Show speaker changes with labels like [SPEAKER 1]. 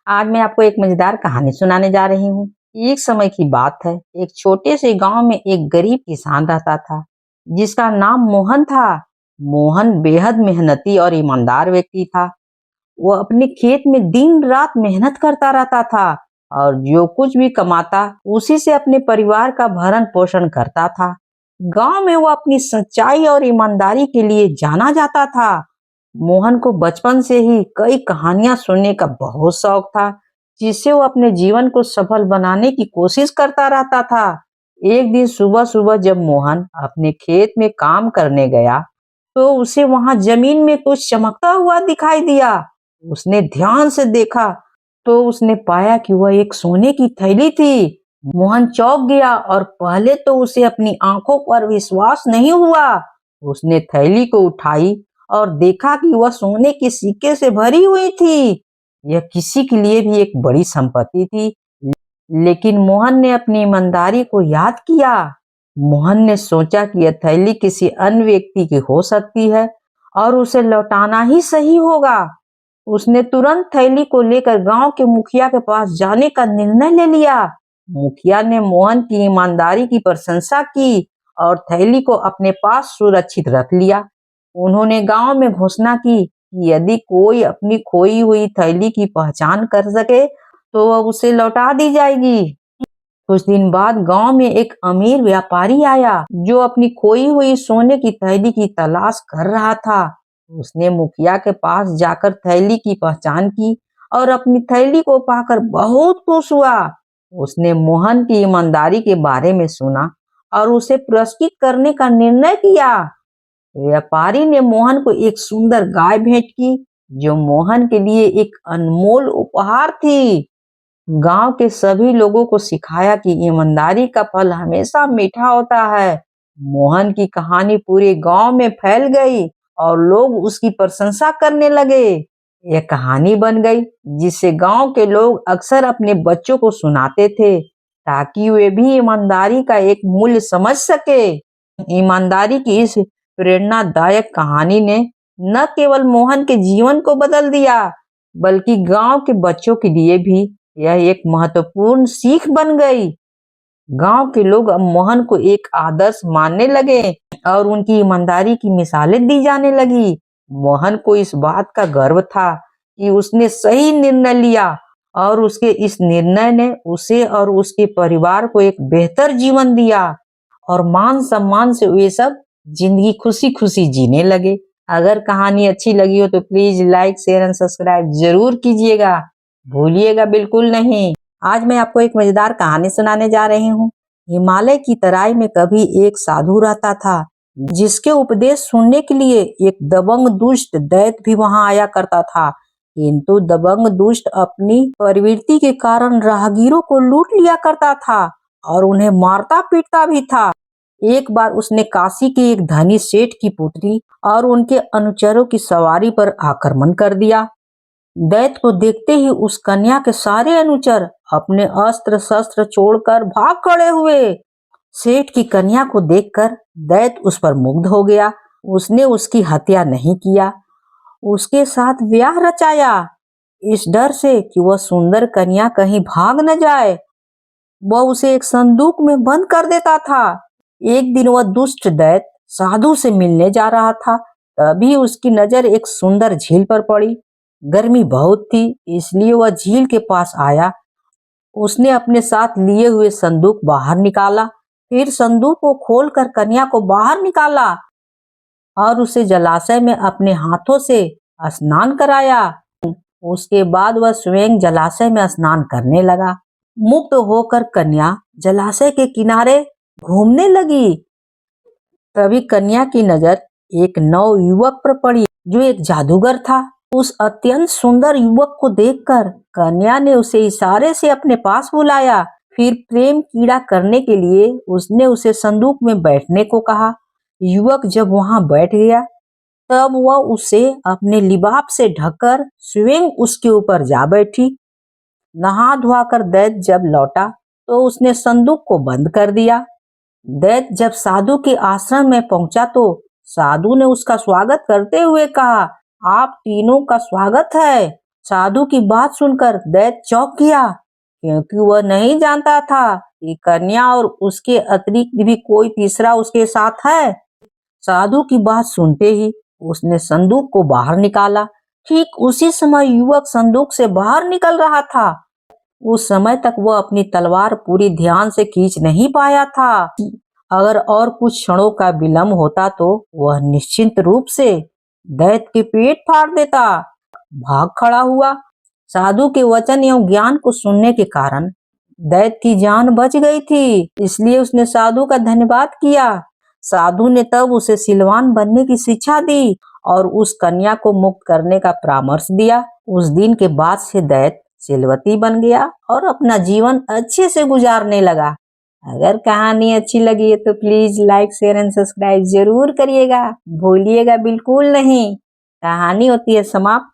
[SPEAKER 1] आज मैं आपको एक मजेदार कहानी सुनाने जा रही हूँ। एक समय की बात है, एक छोटे से गांव में एक गरीब किसान रहता था, जिसका नाम मोहन था। मोहन बेहद मेहनती और ईमानदार व्यक्ति था। वो अपने खेत में दिन रात मेहनत करता रहता था और जो कुछ भी कमाता, उसी से अपने परिवार का भरण पोषण करता था। गांव में वो अपनी सच्चाई और ईमानदारी के लिए जाना जाता था। मोहन को बचपन से ही कई कहानियां सुनने का बहुत शौक था, जिससे वो अपने जीवन को सफल बनाने की कोशिश करता रहता था। एक दिन सुबह सुबह जब मोहन अपने खेत में काम करने गया, तो उसे वहां जमीन में कुछ चमकता हुआ दिखाई दिया। उसने ध्यान से देखा, तो उसने पाया कि वह एक सोने की थैली थी। मोहन चौंक गया और पहले तो उसे अपनी आंखों पर विश्वास नहीं हुआ। उसने थैली को उठाई और देखा कि वह सोने के सिक्के से भरी हुई थी। यह किसी के लिए भी एक बड़ी संपत्ति थी, लेकिन मोहन ने अपनी ईमानदारी को याद किया। मोहन ने सोचा कि यह थैली किसी अन्य व्यक्ति की हो सकती है और उसे लौटाना ही सही होगा। उसने तुरंत थैली को लेकर गांव के मुखिया के पास जाने का निर्णय ले लिया। मुखिया ने मोहन की ईमानदारी की प्रशंसा की और थैली को अपने पास सुरक्षित रख लिया। उन्होंने गांव में घोषणा की कि यदि कोई अपनी खोई हुई थैली की पहचान कर सके, तो वह उसे लौटा दी जाएगी। कुछ दिन बाद गांव में एक अमीर व्यापारी आया, जो अपनी खोई हुई सोने की थैली की तलाश कर रहा था। उसने मुखिया के पास जाकर थैली की पहचान की और अपनी थैली को पाकर बहुत खुश हुआ। उसने मोहन की ईमानदारी के बारे में सुना और उसे पुरस्कृत करने का निर्णय किया। व्यापारी ने मोहन को एक सुंदर गाय भेंट की, जो मोहन के लिए एक अनमोल उपहार थी। गांव के सभी लोगों को सिखाया कि ईमानदारी का फल हमेशा मीठा होता है। मोहन की कहानी पूरे गांव में फैल गई और लोग उसकी प्रशंसा करने लगे। यह कहानी बन गई, जिसे गांव के लोग अक्सर अपने बच्चों को सुनाते थे, ताकि वे भी ईमानदारी का एक मूल्य समझ सके। ईमानदारी की इस प्रेरणादायक कहानी ने न केवल मोहन के जीवन को बदल दिया, बल्कि गांव के बच्चों के लिए भी यह एक महत्वपूर्ण सीख बन गई। गांव के लोग अब मोहन को एक आदर्श मानने लगे और उनकी ईमानदारी की मिसालें दी जाने लगी। मोहन को इस बात का गर्व था कि उसने सही निर्णय लिया और उसके इस निर्णय ने उसे और उसके परिवार को एक बेहतर जीवन दिया और मान सम्मान से वे सब जिंदगी खुशी खुशी जीने लगे। अगर कहानी अच्छी लगी हो तो please like share and subscribe जरूर कीजिएगा, भूलिएगा बिल्कुल नहीं। आज मैं आपको एक मजेदार कहानी सुनाने जा रही हूँ। हिमालय की तराई में कभी एक साधु रहता था, जिसके उपदेश सुनने के लिए एक दबंग दुष्ट दैत्य भी वहां आया करता था। किंतु दबंग दुष्ट अपनी प्रवृत्ति के कारण राहगीरों को लूट लिया करता था और उन्हें मारता पीटता भी था। एक बार उसने काशी के एक धनी सेठ की पुत्री और उनके अनुचरों की सवारी पर आक्रमण कर दिया। दैत्य को देखते ही उस कन्या के सारे अनुचर अपने अस्त्र शस्त्र छोड़कर भाग खड़े हुए। सेठ की कन्या को देखकर दैत्य उस पर मुग्ध हो गया। उसने उसकी हत्या नहीं किया, उसके साथ ब्याह रचाया, इस डर से कि वह सुंदर कन्या कहीं भाग न जाए। वह उसे एक संदूक में बंद कर देता था। एक दिन वह दुष्ट दैत्य साधु से मिलने जा रहा था, तभी उसकी नजर एक सुंदर झील पर पड़ी। गर्मी बहुत थी, इसलिए वह झील के पास आया। उसने अपने साथ लिए हुए संदूक बाहर निकाला, फिर संदूक को खोलकर कन्या को बाहर निकाला और उसे जलाशय में अपने हाथों से स्नान कराया। उसके बाद वह स्वयं जलाशय में स्नान करने लगा। मुक्त होकर कन्या जलाशय के किनारे घूमने लगी। तभी कन्या की नजर एक नव युवक पर पड़ी, जो एक जादूगर था। उस अत्यंत सुंदर युवक को देखकर कन्या ने उसे इशारे से अपने पास बुलाया। फिर प्रेम कीड़ा करने के लिए उसने उसे संदूक में बैठने को कहा। युवक जब वहां बैठ गया, तब वह उसे अपने लिबास से ढककर स्वयं उसके ऊपर जा बैठी। नहा धोकर दैत्य जब लौटा, तो उसने संदूक को बंद कर दिया। दैत्य जब साधु के आश्रम में पहुंचा, तो साधु ने उसका स्वागत करते हुए कहा, आप तीनों का स्वागत है। साधु की बात सुनकर दैत्य चौंक गया, क्योंकि वह नहीं जानता था कि कन्या और उसके अतिरिक्त भी कोई तीसरा उसके साथ है। साधु की बात सुनते ही उसने संदूक को बाहर निकाला। ठीक उसी समय युवक संदूक से बाहर निकल रहा था। उस समय तक वह अपनी तलवार पूरी ध्यान से खींच नहीं पाया था। अगर और कुछ क्षणों का विलंब होता तो वह निश्चिंत रूप से दैत्य के पेट फाड़ देता। भाग खड़ा हुआ। साधु के वचन एवं ज्ञान को सुनने के कारण दैत्य की जान बच गई थी, इसलिए उसने साधु का धन्यवाद किया। साधु ने तब उसे सिलवान बनने की शिक्षा दी और उस कन्या को मुक्त करने का परामर्श दिया। उस दिन के बाद से दैत्य सिलवती बन गया और अपना जीवन अच्छे से गुजारने लगा। अगर कहानी अच्छी लगी है तो please like share and subscribe जरूर करिएगा, भूलिएगा बिल्कुल नहीं। कहानी होती है समाप्त।